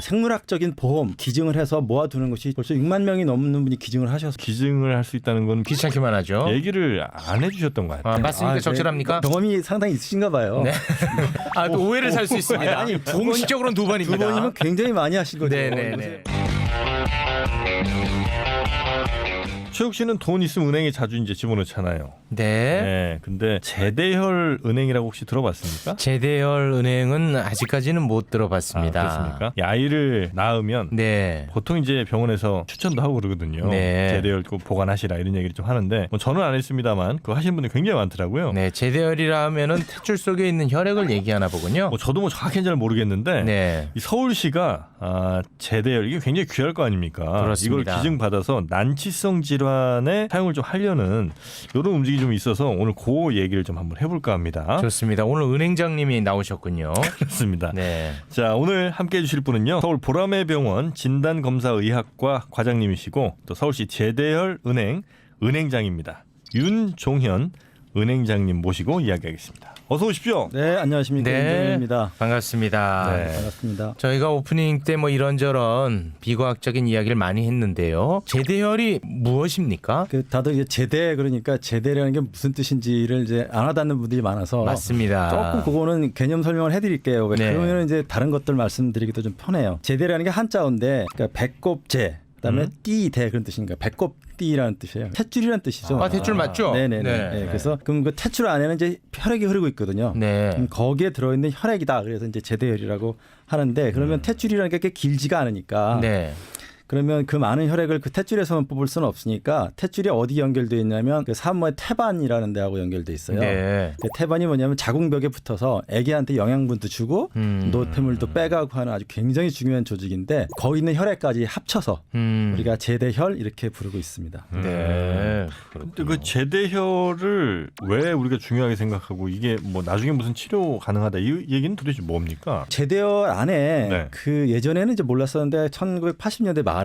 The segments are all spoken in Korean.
생물학적인 보험 기증을 해서 모아두는 것이 벌써 6만 명이 넘는 분이 기증을 하셔서 기증을 할 수 있다는 건 귀찮기만 하죠. 얘기를 안 해주셨던 것 같아요. 맞습니까? 적절합니까? 네. 경험이 상당히 있으신가 봐요. 네. 또 오해를 살 수 있습니다. 아니, 공식적으로는 두 두 번입니다. 번이면 굉장히 많이 하신 거죠. 네네네. 최욱 씨는 돈 있으면 은행에 자주 이제 집어넣잖아요. 네. 네. 근데 제대혈 은행이라고 혹시 들어봤습니까? 제대열 은행은 아직까지는 못 들어봤습니다. 그렇습니까? 아이를 낳으면 네. 보통 이제 병원에서 추천도 하고 그러거든요. 네. 제대혈 꼭 보관하시라 이런 얘기를 좀 하는데 뭐 저는 안 했습니다만 그거 하시는 분들 굉장히 많더라고요. 네, 제대열이라 하면은 탯줄 속에 있는 혈액을 얘기하나 보군요. 뭐 저도 뭐 정확히는 잘 모르겠는데 네. 이 서울시가 제대혈 이게 굉장히 귀할 거 아닙니까? 그렇습니다. 이걸 기증받아서 난치성 질환에 사용을 좀 하려는 이런 움직임이 좀 있어서 오늘 그 얘기를 좀 한번 해볼까 합니다. 좋습니다. 오늘 은행장님이 나오셨군요. 그렇습니다. 네. 자, 오늘 함께해 주실 분은요. 서울 보라매 병원 진단검사의학과 과장님이시고 또 서울시 제대혈 은행 은행장입니다. 윤종현 은행장님 모시고 이야기하겠습니다. 어서 오십시오. 네, 안녕하십니까. 네. 윤종현입니다. 반갑습니다. 네. 반갑습니다. 저희가 오프닝 때 뭐 이런저런 비과학적인 이야기를 많이 했는데요. 제대혈이 무엇입니까? 다들 이제 제대 그러니까 제대라는 게 무슨 뜻인지를 이제 안 와닿는 분들이 많아서 맞습니다. 조금 그거는 개념 설명을 해드릴게요. 네. 그러면 이제 다른 것들 말씀드리기도 좀 편해요. 제대라는 게 한자어인데, 그러니까 배꼽제, 그다음에 띠대 그런 뜻이니까 배꼽띠라는 뜻이에요. 탯줄이라는 뜻이죠. 탯줄 맞죠? 네네네. 네. 네. 그래서 그럼 그 탯줄 안에는 이제 혈액이 흐르고 있거든요. 네. 거기에 들어있는 혈액이다. 그래서 이제 제대혈이라고 하는데 그러면 탯줄이라는 게 길지가 않으니까. 네. 그러면 그 많은 혈액을 그 탯줄에서만 뽑을 수는 없으니까 탯줄이 어디 연결되어 있냐면 그 산모의 태반이라는 데하고 연결돼 있어요. 네. 그 태반이 뭐냐면 자궁벽에 붙어서 아기한테 영양분도 주고 노폐물도 빼가고 하는 아주 굉장히 중요한 조직인데 거기 있는 혈액까지 합쳐서 우리가 제대혈 이렇게 부르고 있습니다. 네. 근데 그 제대혈을 왜 우리가 중요하게 생각하고 이게 뭐 나중에 무슨 치료 가능하다 이 얘기는 도대체 뭡니까? 제대혈 안에 네. 그 예전에는 이제 몰랐었는데 1980년대 말에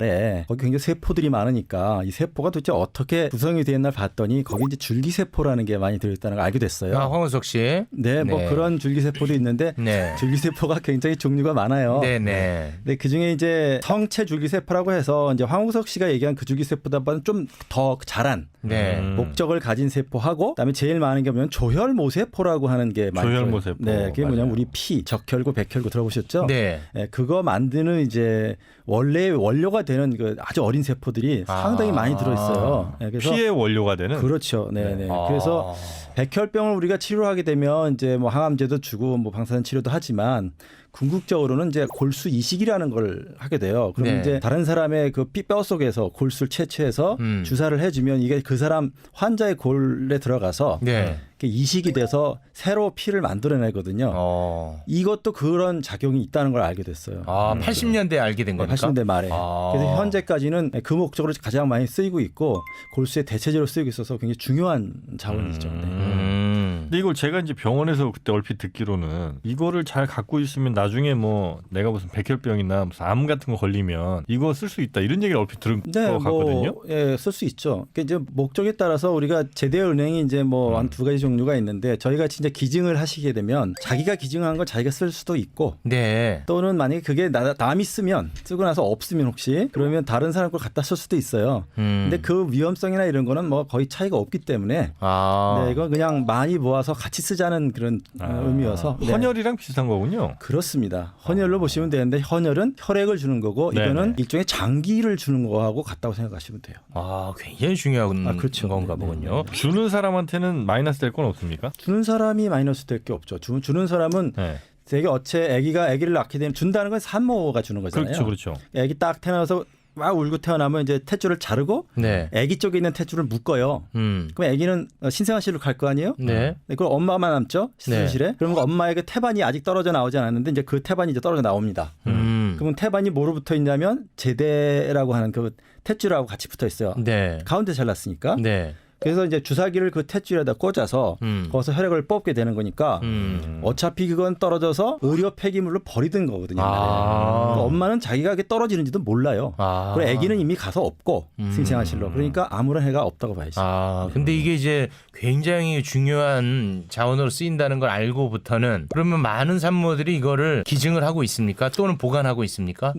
거기 굉장히 세포들이 많으니까 이 세포가 도대체 어떻게 구성이 되었나 봤더니 거기 이제 줄기세포라는 게 많이 들어있다는 걸 알게 됐어요. 황원석 씨. 네, 뭐 네. 그런 줄기세포도 있는데 네. 줄기세포가 굉장히 종류가 많아요. 네네. 근데 그 중에 이제 성체 줄기세포라고 해서 이제 황우석 씨가 얘기한 그 줄기세포보다는 좀 더 자란 네. 목적을 가진 세포하고 그다음에 제일 많은 게 뭐냐면 조혈모세포라고 하는 게 많아요. 조혈모세포. 네, 그게 뭐냐면 맞아요. 우리 피, 적혈구, 백혈구 들어보셨죠? 네. 네, 그거 만드는 이제 원래 원료가 되는 그 아주 어린 세포들이 상당히 많이 들어 있어요. 네, 그래서 피의 원료가 되는 그렇죠. 네, 네. 그래서 백혈병을 우리가 치료하게 되면 이제 뭐 항암제도 주고 뭐 방사선 치료도 하지만 궁극적으로는 이제 골수 이식이라는 걸 하게 돼요. 그럼 네. 이제 다른 사람의 그 뼈 속에서 골수를 채취해서 주사를 해주면 이게 그 사람 환자의 골에 들어가서 네. 이식이 돼서 새로 피를 만들어내거든요. 이것도 그런 작용이 있다는 걸 알게 됐어요. 80년대에 알게 된 겁니까? 80년대 말에. 그래서 현재까지는 그 목적으로 가장 많이 쓰이고 있고 골수의 대체제로 쓰이고 있어서 굉장히 중요한 자원이죠. 근데 이걸 제가 이제 병원에서 그때 얼핏 듣기로는 이거를 잘 갖고 있으면 나중에 뭐 내가 무슨 백혈병이나 무슨 암 같은 거 걸리면 이거 쓸 수 있다 이런 얘기를 얼핏 들은 것 같거든요. 예, 쓸 수 있죠. 그러니까 이제 목적에 따라서 우리가 제대은행이 이제 뭐 한 두 가지 종류가 있는데 저희가 진짜 기증을 하시게 되면 자기가 기증한 걸 자기가 쓸 수도 있고 네. 또는 만약에 그게 남이 쓰면 쓰고 나서 없으면 혹시 그러면 다른 사람 걸 갖다 쓸 수도 있어요. 근데 그 위험성이나 이런 거는 뭐 거의 차이가 없기 때문에 네, 이건 그냥 많이 모아서 같이 쓰자는 그런 의미여서 네. 헌혈이랑 비슷한 거군요. 그렇습니다. 헌혈로 보시면 되는데 헌혈은 혈액을 주는 거고 네네. 이거는 일종의 장기를 주는 거하고 같다고 생각하시면 돼요. 굉장히 중요한 그렇죠. 건가 네, 보군요. 주는 사람한테는 마이너스 될 건 없습니까? 주는 사람이 마이너스 될 게 없죠. 주는 사람은 네. 되게 아기를 낳게 되면 준다는 건 산모가 주는 거잖아요. 그렇죠, 그렇죠. 아기 딱 태어나서 막 울고 태어나면 이제 탯줄을 자르고 네. 아기 쪽에 있는 탯줄을 묶어요. 그럼 아기는 신생아실로 갈 거 아니에요? 네. 그럼 엄마만 남죠 시술실에. 그러면 엄마에게 태반이 아직 떨어져 나오지 않았는데 이제 그 태반이 이제 떨어져 나옵니다. 그러면 태반이 뭐로 붙어 있냐면 제대라고 하는 그 탯줄하고 같이 붙어 있어요. 네. 가운데 잘랐으니까. 네. 그래서 이제 주사기를 그 탯줄에다 꽂아서 거기서 혈액을 뽑게 되는 거니까 어차피 그건 떨어져서 의료 폐기물로 버리던 거거든요. 그러니까 엄마는 자기가 그게 떨어지는지도 몰라요. 그리고 아기는 이미 가서 없고 생생하실로. 그러니까 아무런 해가 없다고 봐야죠. 근데 이게 이제 굉장히 중요한 자원으로 쓰인다는 걸 알고부터는 그러면 많은 산모들이 이거를 기증을 하고 있습니까? 또는 보관하고 있습니까?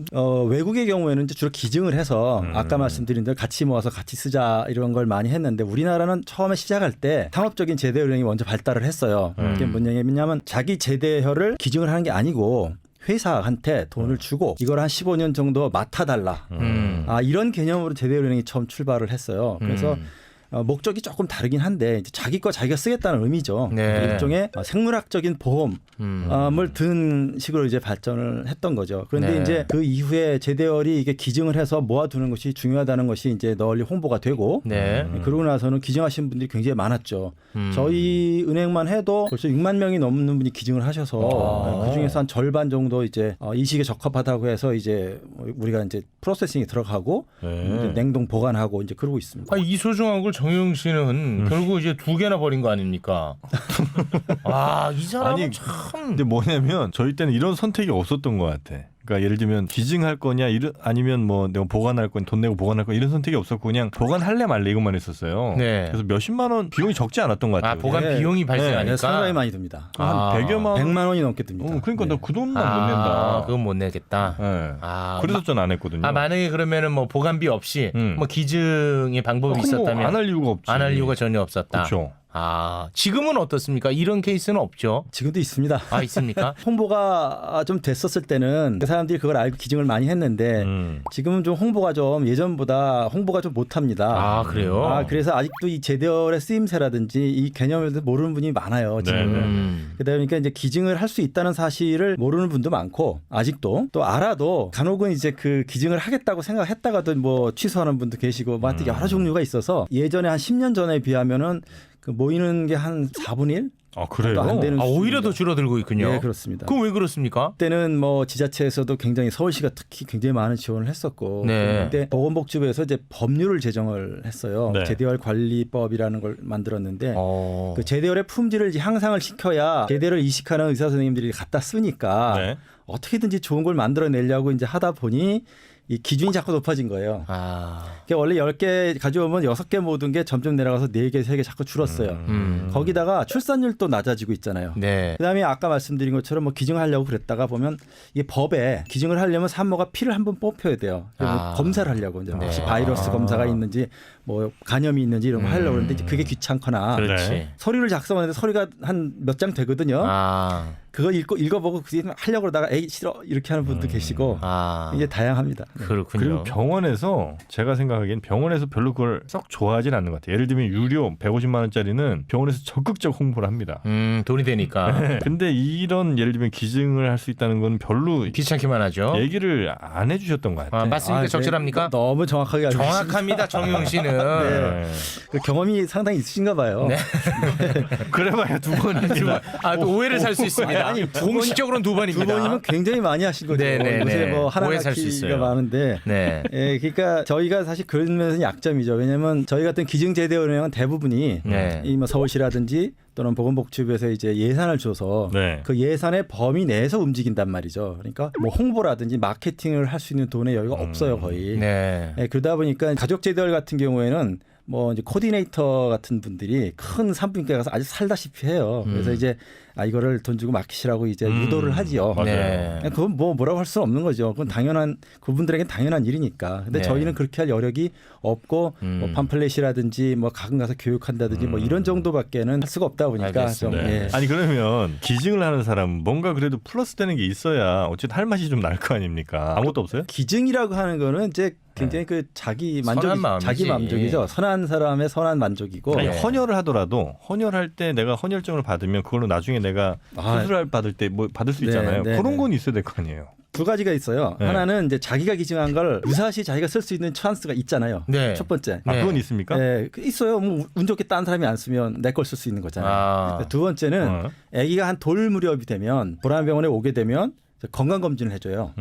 외국의 경우에는 이제 주로 기증을 해서 아까 말씀드린 대로 같이 모아서 같이 쓰자 이런 걸 많이 했는데 우리나라는 처음에 시작할 때 상업적인 제대혈이 먼저 발달을 했어요. 그게 뭔 얘기냐면 자기 제대혈을 기증을 하는 게 아니고 회사한테 돈을 주고 이걸 한 15년 정도 맡아달라. 이런 개념으로 제대혈은행이 처음 출발을 했어요. 그래서 목적이 조금 다르긴 한데 이제 자기 거 자기가 쓰겠다는 의미죠. 네. 일종의 생물학적인 보험을 든 식으로 이제 발전을 했던 거죠. 그런데 네. 이제 그 이후에 제대열이 이게 기증을 해서 모아두는 것이 중요하다는 것이 이제 널리 홍보가 되고 네. 그러고 나서는 기증하신 분들이 굉장히 많았죠. 저희 은행만 해도 벌써 6만 명이 넘는 분이 기증을 하셔서 그 중에서 한 절반 정도 이제 이식에 적합하다고 해서 이제 우리가 이제 프로세싱이 들어가고 이제 냉동 보관하고 이제 그러고 있습니다. 이 소중한 걸 정영 씨는 결국 이제 2개나 버린 거 아닙니까? 이 사람은 아니, 참. 근데 뭐냐면 저희 때는 이런 선택이 없었던 것 같아. 그러니까 예를 들면 기증할 거냐 아니면 뭐 내가 보관할 거냐 돈 내고 보관할 거냐 이런 선택이 없었고 그냥 보관할래 말래 이것만 했었어요. 네. 그래서 몇십만 원 비용이 적지 않았던 것 같아요. 보관 네. 비용이 발생하니까. 상당히 많이 듭니다. 한 100여만 원. 100만 원이 넘게 듭니다. 그러니까 네. 나 그 돈만 못 낸다. 그건 못 내겠다. 네. 그래서 전 안 했거든요. 만약에 그러면은 뭐 보관비 없이 뭐 기증의 방법이 있었다면 안 할 이유가 없지. 안 할 이유가 전혀 없었다. 그렇죠. 지금은 어떻습니까? 이런 케이스는 없죠. 지금도 있습니다. 있습니까? 홍보가 좀 됐었을 때는 그 사람들이 그걸 알고 기증을 많이 했는데 지금은 좀 홍보가 좀 예전보다 홍보가 좀 못합니다. 그래요? 그래서 아직도 이 제대열의 쓰임새라든지 이 개념에 대해서 모르는 분이 많아요. 지금은. 그러니까 이제 기증을 할 수 있다는 사실을 모르는 분도 많고 아직도 또 알아도 간혹은 이제 그 기증을 하겠다고 생각했다가도 뭐 취소하는 분도 계시고 뭐 하여튼 여러 종류가 있어서 예전에 한 10년 전에 비하면은 그 모이는 게 한 4분의 1? 그래요? 안 되는 오히려 더 줄어들고 있군요. 네, 그렇습니다. 그럼 왜 그렇습니까? 그때는 뭐 지자체에서도 굉장히 서울시가 특히 굉장히 많은 지원을 했었고 네. 그때 보건복지부에서 이제 법률을 제정을 했어요. 네. 제대열 관리법이라는 걸 만들었는데 어. 그 제대열의 품질을 이제 향상을 시켜야 제대를 이식하는 의사 선생님들이 갖다 쓰니까 네. 어떻게든지 좋은 걸 만들어내려고 이제 하다 보니 이 기준이 자꾸 높아진 거예요. 그러니까 원래 10개 가져오면 6개 모든 게 점점 내려가서 4개, 3개 자꾸 줄었어요. 거기다가 출산율도 낮아지고 있잖아요. 네. 그다음에 아까 말씀드린 것처럼 뭐 기증하려고 그랬다가 보면 이게 법에 기증을 하려면 산모가 피를 한번 뽑혀야 돼요. 검사를 하려고 이제 혹시 바이러스 검사가 있는지 뭐 간염이 있는지 이런 거 하려고 그러는데 이제 그게 귀찮거나 그렇지. 서류를 작성하는데 서류가 한 몇 장 되거든요. 그거 읽어보고 그 하려고 그러다가 에이 싫어 이렇게 하는 분도 계시고 이게 다양합니다. 그렇군요. 그리고 병원에서 제가 생각하기엔 병원에서 별로 그걸 썩 좋아하진 않는 것 같아요. 예를 들면 유료 150만 원짜리는 병원에서 적극적 홍보를 합니다. 돈이 되니까. 근데 이런 예를 들면 기증을 할 수 있다는 건 별로 귀찮기만 하죠. 얘기를 안 해주셨던 것 같아요. 맞습니까? 적절합니까? 너무 정확하게 알고 정확합니다. 정용 씨는. 네. 그 경험이 상당히 있으신가 봐요. 네. 그래봐야 두 번입니다. 또 오해를 살 수 있습니다. 아니, 공식적으로는 두 번입니다. 두 번이면 굉장히 많이 하신 거죠. 네네네. 요새 뭐 하나 오해 살 수 낳기가 있어요. 많은데. 네. 예, 그러니까 저희가 사실 그런 면에서는 약점이죠. 왜냐하면 저희 같은 기증제대은행은 대부분이 네. 이 뭐 서울시라든지 또는 보건복지부에서 이제 예산을 줘서 네. 그 예산의 범위 내에서 움직인단 말이죠. 그러니까 뭐 홍보라든지 마케팅을 할 수 있는 돈의 여유가 없어요, 거의. 네. 예, 그러다 보니까 가족제대열 같은 경우에는 뭐 이제 코디네이터 같은 분들이 큰 산부인과에 가서 아주 살다시피 해요. 그래서 이제 이거를 돈 주고 맡기시라고 이제 유도를 하지요. 네. 그건 뭐 뭐라고 할 수는 없는 거죠. 그건 당연한 그분들에겐 당연한 일이니까. 근데 네. 저희는 그렇게 할 여력이 없고 뭐 팜플렛이라든지 뭐 가끔 가서 교육한다든지 뭐 이런 정도밖에는 할 수가 없다 보니까 좀 알겠습니다. 예. 아니 그러면 기증을 하는 사람은 뭔가 그래도 플러스 되는 게 있어야 어쨌든 할 맛이 좀 날 거 아닙니까? 아무것도 없어요? 기증이라고 하는 거는 이제 굉장히 그 자기 만족, 선한 마음이지. 자기 만족이죠. 선한 사람의 선한 만족이고. 아니, 네. 헌혈을 하더라도 헌혈할 때 내가 헌혈증을 받으면 그걸로 나중에 내가 수술을 받을 때 뭐 받을 수 네, 있잖아요. 네, 그런 네. 건 있어야 될 거 아니에요. 두 가지가 있어요. 네. 하나는 이제 자기가 기증한 걸 유사시 자기가 쓸 수 있는 찬스가 있잖아요. 네. 첫 번째. 아, 네. 그건 있습니까? 네, 있어요. 뭐 운 좋게 딴 사람이 안 쓰면 내 걸 쓸 수 있는 거잖아요. 두 번째는 아기가 한 돌 무렵이 되면 보라병원에 오게 되면 건강 검진을 해줘요.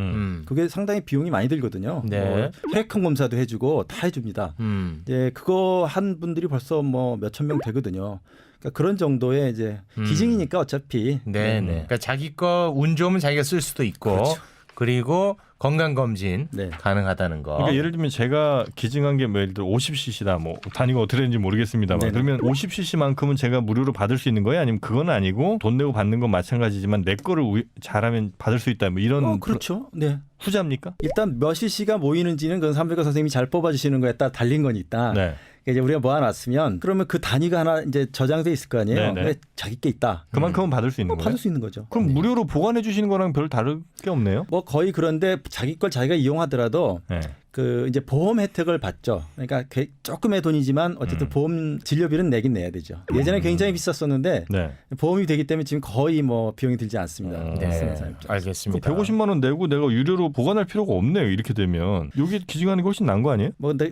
그게 상당히 비용이 많이 들거든요. 네. 뭐 혈액형 검사도 해주고 다 해줍니다. 이제 그거 한 분들이 벌써 뭐 몇천 명 되거든요. 그러니까 그런 정도의 이제 기증이니까 어차피. 네. 그러니까 자기 거 운 좋으면 자기가 쓸 수도 있고, 그렇죠. 그리고 건강 검진 네. 가능하다는 거. 그러니까 예를 들면 제가 기증한 게 뭐 예를 들어 50cc다 뭐 단위가 어떻게 되는지 모르겠습니다만 네네. 그러면 50cc만큼은 제가 무료로 받을 수 있는 거예요? 아니면 그건 아니고 돈 내고 받는 건 마찬가지지만 내 거를 잘하면 받을 수 있다 뭐 이런 그렇죠. 네. 후자입니까? 일단 몇 cc가 모이는지는 그건 삼백과 선생님이 잘 뽑아주시는 거에 따라 달린 거니까. 네. 이제 우리가 모아놨으면 그러면 그 단위가 하나 이제 저장돼 있을 거 아니에요. 네네. 근데 자기 게 있다. 그만큼은 받을 수 있는 거예요? 받을 수 있는 거죠. 그럼 네. 무료로 보관해 주시는 거랑 별 다를 게 없네요. 뭐 거의 그런데 자기 걸 자기가 이용하더라도 네. 그 이제 보험 혜택을 받죠. 그러니까 조금의 돈이지만 어쨌든 보험 진료비는 내긴 내야 되죠. 예전에 굉장히 비쌌었는데 네. 보험이 되기 때문에 지금 거의 뭐 비용이 들지 않습니다. 네. 쓰는 사람 입장에서. 알겠습니다. 150만 원 내고 내가 유료로 보관할 필요가 없네요. 이렇게 되면 여기 기증하는 게 훨씬 나은 거 아니에요? 뭐 근데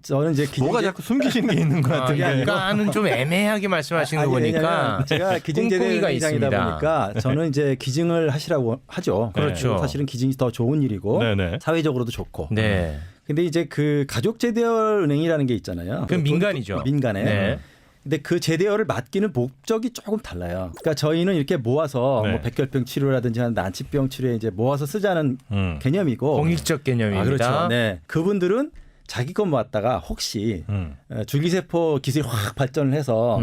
저는 이제 뭐가 자꾸 숨기시는 게 있는 것 같은데. 약간은 좀 애매하게 말씀하시는 거 보니까 왜냐면 제가 기증제대 꿍꿍이가 회장이다 있습니다. 보니까 저는 이제 기증을 하시라고 하죠. 그렇죠. 사실은 기증이 더 좋은 일이고 네네. 사회적으로도 좋고. 네. 근데 이제 그 가족제대열 은행이라는 게 있잖아요. 그건 민간이죠. 민간에. 네. 근데 그 제대열을 맡기는 목적이 조금 달라요. 그러니까 저희는 이렇게 모아서 네. 뭐 백혈병 치료라든지 한 난치병 치료에 이제 모아서 쓰자는 개념이고. 공익적 개념입니다. 그렇죠. 네. 그분들은 자기 것 모았다가 혹시 줄기세포 기술이 확 발전을 해서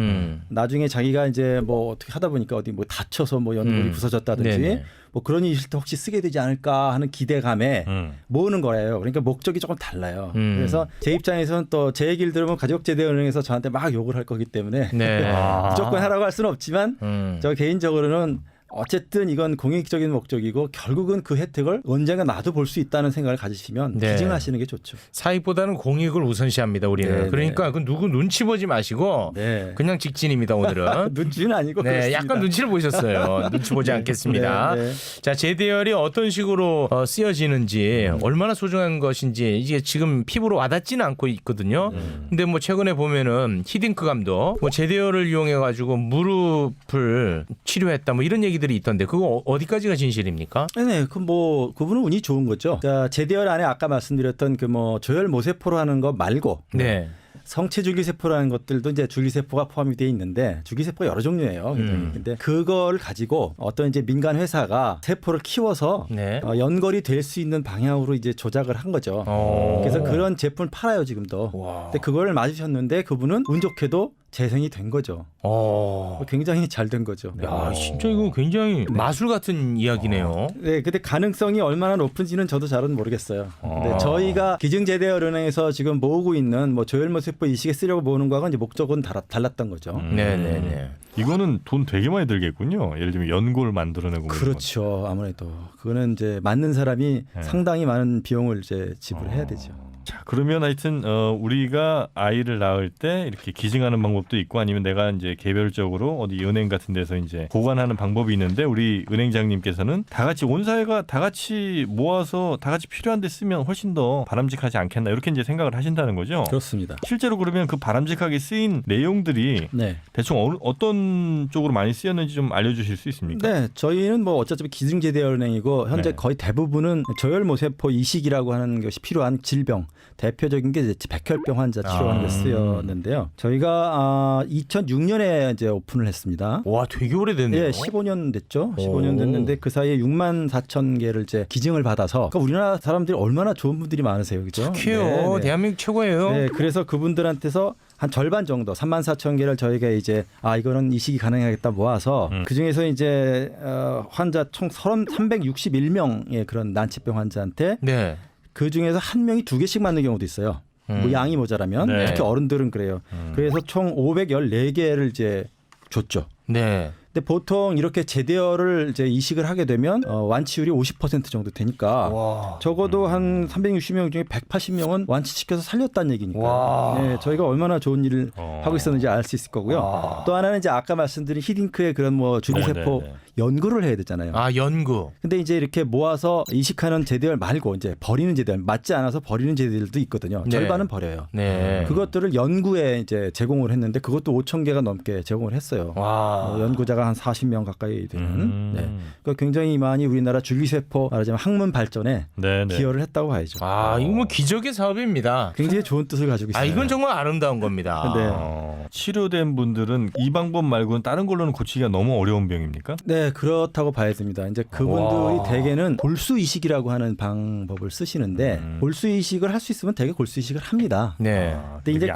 나중에 자기가 이제 뭐 어떻게 하다 보니까 어디 뭐 다쳐서 뭐 연골이 부서졌다든지 네네. 뭐 그런 일이 있을 때 혹시 쓰게 되지 않을까 하는 기대감에 모으는 거예요. 그러니까 목적이 조금 달라요. 그래서 제 입장에서는 또 제 얘기를 들으면 가족제대은행에서 저한테 막 욕을 할 거기 때문에 네. 무조건 하라고 할 수는 없지만 저 개인적으로는 어쨌든 이건 공익적인 목적이고 결국은 그 혜택을 언젠가 나도 볼 수 있다는 생각을 가지시면 네. 기증하시는 게 좋죠. 사익보다는 공익을 우선시합니다. 우리는. 네, 그러니까 그 누구 눈치 보지 마시고 네. 그냥 직진입니다. 오늘은. 눈치는 아니고 네, 그렇습니다. 약간 눈치를 보셨어요. 눈치 보지 않겠습니다. 네, 자, 제대열이 어떤 식으로 쓰여지는지 얼마나 소중한 것인지 이게 지금 피부로 와닿지는 않고 있거든요. 근데 뭐 최근에 보면은 히딩크 감독 뭐 제대열을 이용해 가지고 무릎을 치료했다 뭐 이런 얘기들이 있던데 그거 어디까지가 진실입니까? 네, 그 뭐 그분은 운이 좋은 거죠. 그러니까 제대열 안에 아까 말씀드렸던 그 뭐 조혈 모세포로 하는 거 말고 네. 성체 줄기세포라는 것들도 이제 줄기세포가 포함이 돼 있는데 줄기세포가 여러 종류예요. 근데 그걸 가지고 어떤 이제 민간 회사가 세포를 키워서 네. 연결이 될 수 있는 방향으로 이제 조작을 한 거죠. 그래서 그런 제품을 팔아요 지금도. 와. 근데 그걸 맞으셨는데 그분은 운 좋게도 재생이 된 거죠. 굉장히 잘 된 거죠. 야, 진짜 이거 굉장히 마술 같은 이야기네요. 네, 근데 가능성이 얼마나 높은지는 저도 잘은 모르겠어요. 근데 저희가 기증제대연은행에서 지금 모으고 있는 뭐 조혈모세포 이식에 쓰려고 모으는 거하고는 이제 목적은 달랐던 거죠. 네네네. 이거는 돈 되게 많이 들겠군요. 예를 들면 연골 만들어내고. 그렇죠. 아무래도 그거는 이제 맞는 사람이 네. 상당히 많은 비용을 이제 지불해야 되죠. 자, 그러면 하여튼 우리가 아이를 낳을 때 이렇게 기증하는 방법도 있고 아니면 내가 이제 개별적으로 어디 은행 같은 데서 이제 보관하는 방법이 있는데 우리 은행장님께서는 다 같이 온 사회가 다 같이 모아서 다 같이 필요한 데 쓰면 훨씬 더 바람직하지 않겠나 이렇게 이제 생각을 하신다는 거죠. 그렇습니다. 실제로 그러면 그 바람직하게 쓰인 내용들이 네. 대충 어떤 쪽으로 많이 쓰였는지 좀 알려주실 수 있습니까? 네, 저희는 뭐 어차피 기증제대연은행이고 현재 네. 거의 대부분은 조혈모세포 이식이라고 하는 것이 필요한 질병 대표적인 게 이제 백혈병 환자 치료하는 데 쓰였는데요. 저희가 2006년에 이제 오픈을 했습니다. 와, 되게 오래됐네요. 예, 15년 됐죠. 15년 됐는데 그 사이에 6만 4천 개를 이제 기증을 받아서 그러니까 우리나라 사람들이 얼마나 좋은 분들이 많으세요, 그죠? 착해요. 대한민국 최고예요. 네, 그래서 그분들한테서 한 절반 정도 3만 4천 개를 저희가 이제 이거는 이식이 가능하겠다 모아서 그 중에서 이제 환자 총 361명의 그런 난치병 환자한테 네. 그 중에서 한 명이 2개씩 맞는 경우도 있어요. 뭐 양이 모자라면 네. 특히 어른들은 그래요. 그래서 총 514개를 이제 줬죠. 네. 근데 보통 이렇게 제대열을 이제 이식을 하게 되면 완치율이 50% 정도 되니까 와. 적어도 한 360명 중에 180명은 완치시켜서 살렸다는 얘기니까. 와. 네, 저희가 얼마나 좋은 일을 하고 있었는지 알 수 있을 거고요. 또 하나는 이제 아까 말씀드린 히딩크의 그런 뭐 줄기세포 네, 네, 네. 연구를 해야 되잖아요. 아, 연구. 근데 이제 이렇게 모아서 이식하는 제대열 말고 이제 버리는 제대열, 맞지 않아서 버리는 제대열도 있거든요. 네. 절반은 버려요. 네. 그것들을 연구에 이제 제공을 했는데 그것도 5천 개가 넘게 제공을 했어요. 와. 연구자가 한 40명 가까이 되는. 네. 그러니까 굉장히 많이 우리나라 줄기세포 말하자면 학문 발전에 네, 네. 기여를 했다고 봐야죠. 아, 이거 뭐 기적의 사업입니다. 굉장히 좋은 뜻을 가지고 있어요. 아, 이건 정말 아름다운 겁니다. 네. 치료된 분들은 이 방법 말고는 다른 걸로는 고치기가 너무 어려운 병입니까? 네, 그렇다고 봐야 됩니다. 이제 그분들이 대개는 골수 이식이라고 하는 방법을 쓰시는데 골수 이식을 할 수 있으면 대개 골수 이식을 합니다. 네. 근데 이제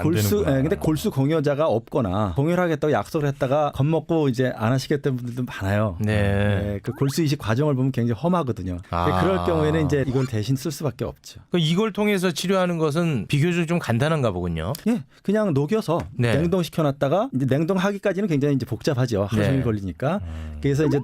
근데 골수 공여자가 없거나 공여하겠다고 약속을 했다가 겁먹고 이제 안 하시겠다는 분들도 많아요. 네. 그 골수 이식 과정을 보면 굉장히 험하거든요. 그럴 경우에는 이제 이걸 대신 쓸 수밖에 없죠. 이걸 통해서 치료하는 것은 비교적 좀 간단한가 보군요. 예, 그냥 녹여서 네. 냉동시켜놨다가 이제 냉동하기까지는 굉장히 이제 복잡하죠. 하루 종일 네. 걸리니까. 그래서 이제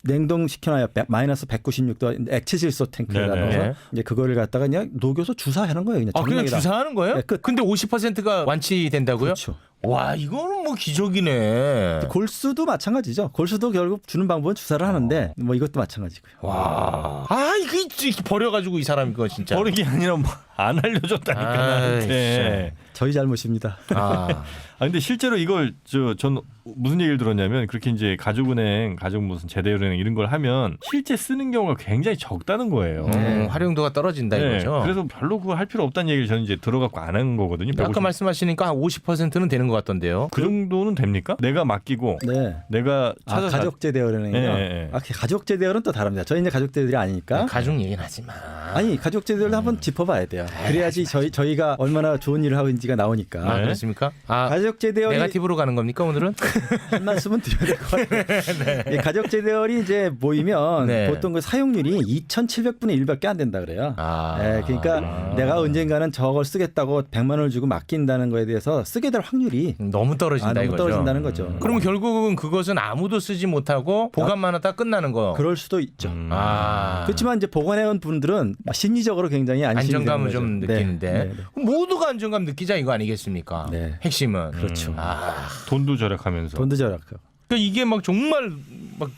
냉동시켜놔야 마이너스 196도 액체질소 탱크에다 네네. 넣어서 이제 그거를 갖다가 그냥 녹여서 주사하는 거예요. 그냥 그냥 정맥에다. 주사하는 거예요? 네, 끝. 근데 50%가 완치된다고요? 그렇죠. 와, 이거는 뭐 기적이네. 골수도 마찬가지죠. 골수도 결국 주는 방법은 주사를 하는데 뭐 이것도 마찬가지고요. 와. 아, 이거 버려가지고 이 사람 이거 진짜. 버리기 아니라 뭐 안 알려줬다니까 나한테. 저희 잘못입니다. 아. 근데 실제로 이걸 전 무슨 얘기를 들었냐면 그렇게 이제 가족은행, 무슨 제대은행 이런 걸 하면 실제 쓰는 경우가 굉장히 적다는 거예요. 활용도가 떨어진다 이거죠. 그래서 별로 그거 할 필요 없다는 얘기를 저는 이제 들어갖고 안 한 거거든요. 아까 말씀하시니까 한 50%는 되는 것 같던데요. 그 정도는 됩니까? 내가 맡기고 네. 내가 찾아서 가족제대열은행이요. 네. 가족제대열은 또 다릅니다. 저희 이제 가족제대열이 아니니까. 가족 얘기는 하지 마. 아니 가족제대열도 한번 짚어봐야 돼요. 그래야지 저희가 얼마나 좋은 일을 하고 있는지가 나오니까. 아, 그렇습니까? 아, 가족제대열이 네거티브로 가는 겁니까 오늘은? 한 말씀은 드려야 될 것 같아요. 이 가족제대열이 이제 모이면 네. 보통 그 사용률이 2,700분의 1밖에 안 된다 그래요. 아. 네, 그러니까 내가 언젠가는 저걸 쓰겠다고 100만 원을 주고 맡긴다는 거에 대해서 쓰게 될 확률이 너무 떨어진다 너무 이거죠. 떨어진다는 거죠. 그러면 결국은 그것은 아무도 쓰지 못하고 보관만 하다 끝나는 거. 그럴 수도 있죠. 아. 그렇지만 이제 보관해온 분들은 심리적으로 굉장히 안정감을 되는 좀 거죠. 느끼는데 네. 모두가 안정감 느끼자 이거 아니겠습니까? 네. 핵심은. 그렇죠. 돈도 절약하면서. 돈도 절약하고. 그러니까 이게 막 정말 막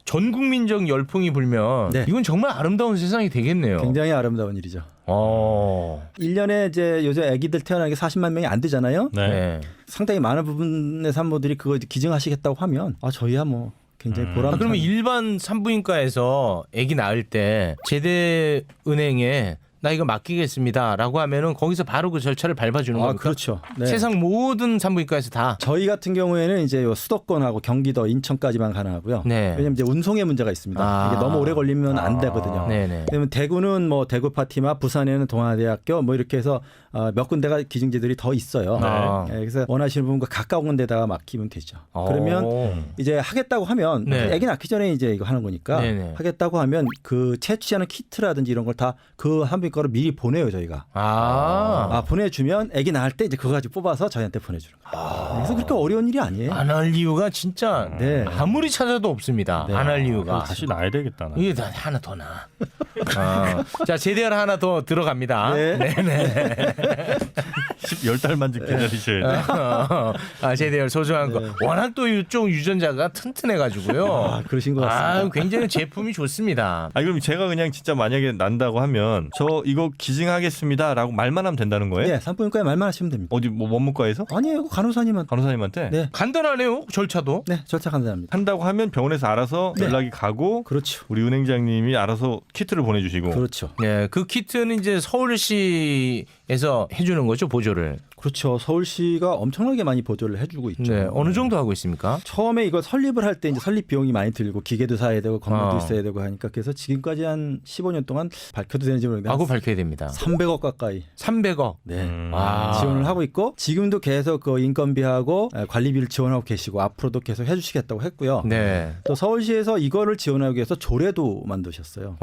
전 국민적 열풍이 불면 네. 이건 정말 아름다운 세상이 되겠네요. 굉장히 아름다운 일이죠. 1년에 이제 요즘 아기들 태어나는 게 40만 명이 안 되잖아요. 네. 상당히 많은 부분의 산모들이 그거 이제 기증하시겠다고 하면 저희야 뭐 굉장히 보람. 그러면 일반 산부인과에서 아기 낳을 때 제대은행에 나 이거 맡기겠습니다라고 하면은 거기서 바로 그 절차를 밟아주는 겁니까? 그렇죠. 네. 세상 모든 산부인과에서 다. 저희 같은 경우에는 이제 요 수도권하고 경기도, 인천까지만 가능하고요. 네. 왜냐하면 이제 운송에 문제가 있습니다. 이게 너무 오래 걸리면 안 되거든요. 네네. 왜냐면 대구는 뭐 대구 파티마, 부산에는 동아대학교 뭐 이렇게 해서 몇 군데가 기증제들이 더 있어요. 네, 그래서 원하시는 분과 가까운 데다가 맡기면 되죠. 그러면 이제 하겠다고 하면 네. 애기 낳기 전에 이제 이거 하는 거니까 네네. 하겠다고 하면 그 채취하는 키트라든지 이런 걸 다 그 한부인과로 미리 보내요 저희가. 보내주면 애기 낳을 때 이제 그거 가지고 뽑아서 저희한테 보내주는 거예요. 그래서 그렇게 어려운 일이 아니에요. 안 할 이유가 진짜 네. 아무리 찾아도 없습니다. 네. 안 할 이유가. 다시 놔야 되겠다. 나. 이게 다 하나 더 나. 자, 제대열 하나 더 들어갑니다. 네. 네네. 10달만 기다리셔야 돼. 제대열 소중한 거. 워낙 또 이쪽 유전자가 튼튼해가지고요. 그러신 것 같습니다. 굉장히 제품이 좋습니다. 그럼 제가 그냥 진짜 만약에 난다고 하면 저 이거 기증하겠습니다라고 말만 하면 된다는 거예요? 네, 산부인과에 말만 하시면 됩니다. 어디 뭐 원무과에서? 아니에요, 간호사님한테. 간호사님한테? 네, 간단하네요, 절차도. 네, 절차 간단합니다. 한다고 하면 병원에서 알아서 네. 연락이 가고 그렇죠. 우리 은행장님이 알아서 키트를 보내주시고 그렇죠. 네, 그 키트는 이제 서울시에서 해주는 거죠, 보조를. 그렇죠. 서울시가 엄청나게 많이 보조를 해주고 있죠. 네, 어느 정도 하고 있습니까? 처음에 이거 설립을 할 때 이제 설립 비용이 많이 들고 기계도 사야 되고 건물도 아. 있어야 되고 하니까 그래서 지금까지 한 15년 동안 밝혀도 되는지 모르겠는데 그거 밝혀야 됩니다. 300억 가까이 300억. 네. 와. 지원을 하고 있고 지금도 계속 그 인건비하고 관리비를 지원하고 계시고 앞으로도 계속 해주시겠다고 했고요. 네. 또 서울시에서 이거를 지원하기 위해서 조례도 만드셨어요.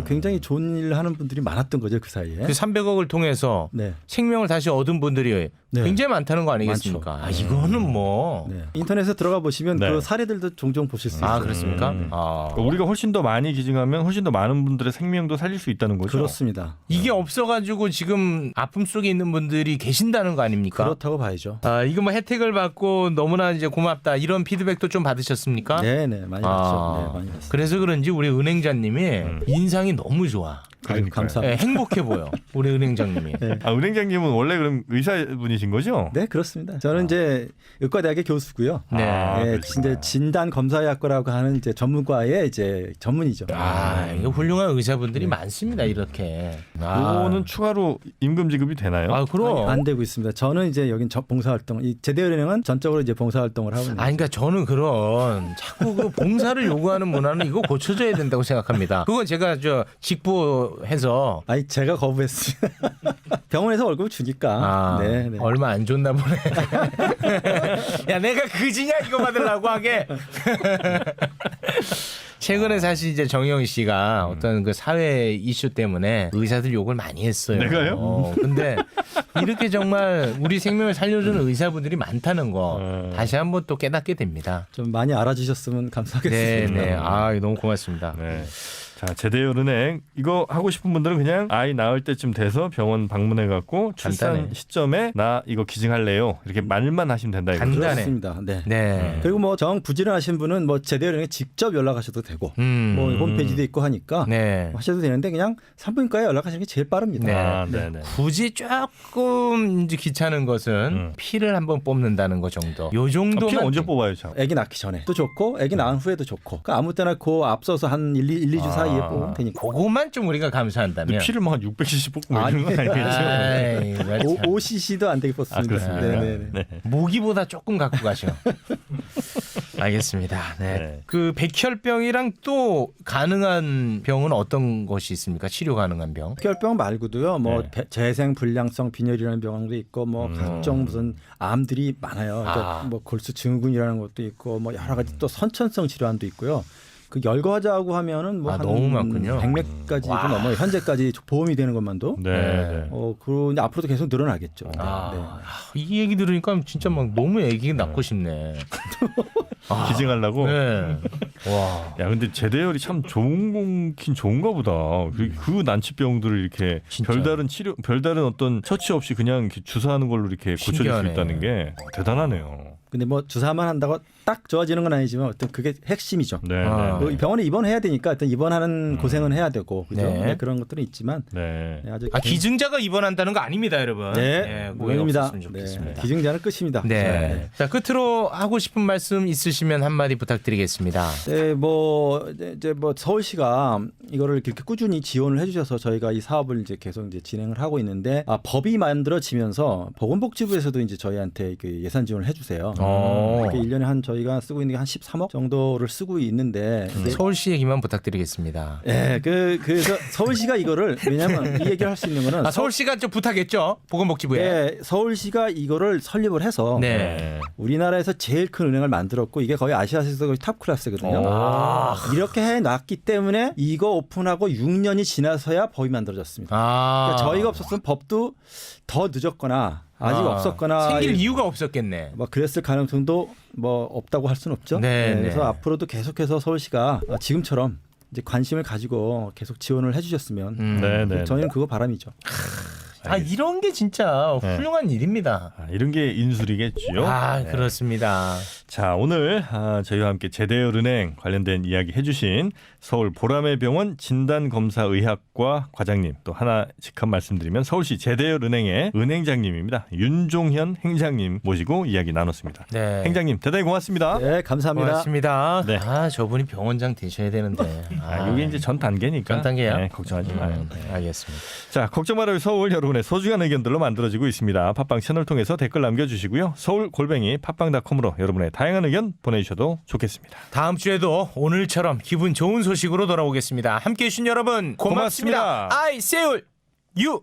굉장히 좋은 일을 하는 분들이 많았던 거죠 그 사이에. 그 300억을 통해서 네. 생명을 다시 얻은 분들이 네. 굉장히 많다는 거 아니겠습니까? 아, 이거는 뭐. 네. 인터넷에 들어가 보시면 네. 그 사례들도 종종 보실 수 있어요. 아, 그렇습니까? 그러니까 우리가 훨씬 더 많이 기증하면 훨씬 더 많은 분들의 생명도 살릴 수 있다는 거죠. 그렇습니다. 이게 없어가지고 지금 아픔 속에 있는 분들이 계신다는 거 아닙니까? 그렇다고 봐야죠. 아, 이거 뭐 혜택을 받고 너무나 이제 고맙다 이런 피드백도 좀 받으셨습니까? 네네 많이 봤죠. 네, 많이 봤어요. 그래서 그런지 우리 은행자님이 인상이 너무 좋아. 아유, 감사합니다. 네, 행복해 보여. 우리 은행장님이. 네. 아, 은행장님은 원래 그럼 의사분이신 거죠? 네 그렇습니다. 저는 이제 의과대학의 교수고요. 네. 네, 이제 진단 검사의학과라고 하는 이제 전문과의 이제 전문이죠. 아, 이거 훌륭한 의사분들이 많습니다. 이렇게. 그거는 추가로 임금 지급이 되나요? 아, 그럼. 안 되고 있습니다. 저는 이제 여긴 봉사활동, 이 제대은행은 전적으로 이제 봉사활동을 하고 있는. 아니, 그러니까 저는 그런 자꾸 그 봉사를 요구하는 문화는 이거 고쳐져야 된다고 생각합니다. 그건 제가 직보해서 아니 제가 거부했습니다. 병원에서 월급을 주니까. 네, 네. 얼마 안 줬나 보네. 야, 내가 그지냐 이거 받으려고 하게. 최근에 사실 이제 정영 씨가 어떤 그 사회 이슈 때문에 의사들 욕을 많이 했어요. 내가요? 근데 이렇게 정말 우리 생명을 살려주는 의사분들이 많다는 거 다시 한번 또 깨닫게 됩니다. 좀 많이 알아주셨으면 감사하겠습니다. 네. 아, 너무 고맙습니다. 네. 자, 제대율은행 이거 하고 싶은 분들은 그냥 아이 낳을 때쯤 돼서 병원 방문해 갖고 출산 간단해. 시점에 나 이거 기증할래요. 이렇게 말만 하시면 된다 이거. 간단해. 그렇습니다. 네. 네. 그리고 뭐 정 부지런하신 분은 뭐 제대은행에 직접 연락하셔도 되고, 뭐 홈페이지도 있고 하니까 네. 하셔도 되는데 그냥 산부인과에 연락하시는 게 제일 빠릅니다. 네. 아, 네, 네. 굳이 조금 이제 귀찮은 것은 피를 한번 뽑는다는 거 정도. 요 정도만. 피 언제 뽑아요, 참? 아기 낳기 전에도 좋고, 아기 낳은 후에도 좋고, 그러니까 아무 때나 그 앞서서 한 1, 2주 사이에 뽑으면 되니까. 그거만 좀 우리가 감사한다면. 피를 막 한 600cc 뽑고 아니, 이런 건 아니겠죠? 아이, 나 참. 5cc도 안 되게 아, 뽑습니다. 그렇습니까? 네네. 네. 모기보다 조금 갖고 가셔. 알겠습니다. 네. 네. 그 백혈병이랑 또 가능한 병은 어떤 것이 있습니까? 치료 가능한 병? 혈병 말고도요, 뭐 네. 재생 불량성 빈혈이라는 병도 있고, 뭐 각종 무슨 암들이 많아요. 그러니까 뭐 골수 증후군이라는 것도 있고, 뭐 여러 가지 또 선천성 질환도 있고요. 그 열거하자고 하면은 뭐 한 너무 많군요. 100몇 가지도 넘어요. 현재까지 보험이 되는 것만도. 네. 네. 그리고 이제 앞으로도 계속 늘어나겠죠. 이 얘기 들으니까 진짜 막 너무 애기 낳고 싶네. 기증하려고. 네. 와. 야, 근데 제대열이 참 좋긴 좋은가 보다. 그 난치병들을 이렇게 진짜. 별다른 어떤 처치 없이 그냥 이렇게 주사하는 걸로 이렇게 고쳐줄 신기하네. 수 있다는 게 대단하네요. 근데 뭐 주사만 한다고 딱 좋아지는 건 아니지만 어떤 그게 핵심이죠. 네. 아. 뭐 병원에 입원해야 되니까 어떤 입원하는 고생은 해야 되고 그죠? 네. 네, 그런 것들은 있지만 네. 네, 아주 기증자가 입원한다는 거 아닙니다, 여러분. 네, 오해 물론입니다. 없었으면 좋겠습니다. 네, 기증자는 끝입니다. 네. 자, 끝으로 하고 싶은 말씀 있으시면 한마디 부탁드리겠습니다. 네, 뭐 이제 뭐 서울시가 이거를 이렇게 꾸준히 지원을 해주셔서 저희가 이 사업을 이제 계속 이제 진행을 하고 있는데 법이 만들어지면서 보건복지부에서도 이제 저희한테 그 예산 지원을 해주세요. 이렇게 1년에 한 저희가 쓰고 있는 게 한 13억 정도를 쓰고 있는데 이게 서울시 얘기만 부탁드리겠습니다. 네, 그래서 서울시가 이거를 왜냐하면 이 얘기를 할 수 있는 거는 서울시가 좀 부탁했죠, 보건복지부에. 네, 서울시가 이거를 설립을 해서 네. 우리나라에서 제일 큰 은행을 만들었고 이게 거의 아시아에서 거의 탑 클래스거든요. 이렇게 해놨기 때문에 이거 오픈하고 6년이 지나서야 법이 만들어졌습니다. 그러니까 저희가 없었으면 법도 더 늦었거나 아직 없었거나 생길 이유가 없었겠네. 뭐 그랬을 가능성도 뭐 없다고 할 수는 없죠. 네, 그래서 네. 앞으로도 계속해서 서울시가 지금처럼 이제 관심을 가지고 계속 지원을 해주셨으면 네, 네. 저희는 그거 바람이죠. 이런 게 진짜 훌륭한 일입니다. 이런 게 인술이겠죠. 네. 그렇습니다. 자, 오늘 저희와 함께 제대열은행 관련된 이야기 해주신 서울 보라매 병원 진단검사의학과 과장님, 또 하나 직함 말씀드리면 서울시 제대열은행의 은행장님입니다. 윤종현 행장님 모시고 이야기 나눴습니다. 네. 행장님 대단히 고맙습니다. 네, 감사합니다. 고맙습니다. 네. 저분이 병원장 되셔야 되는데. 이게 이제 전 단계니까. 전 단계야? 네, 걱정하지 마요. 네, 알겠습니다. 자, 걱정 말아요 서울 여러분의 소중한 의견들로 만들어지고 있습니다. 팟빵 채널 통해서 댓글 남겨주시고요. 서울@팟빵.com으로 여러분의 다양한 의견 보내주셔도 좋겠습니다. 다음 주에도 오늘처럼 기분 좋은 소식으로 돌아오겠습니다. 함께해 주신 여러분 고맙습니다. 고맙습니다. I see you.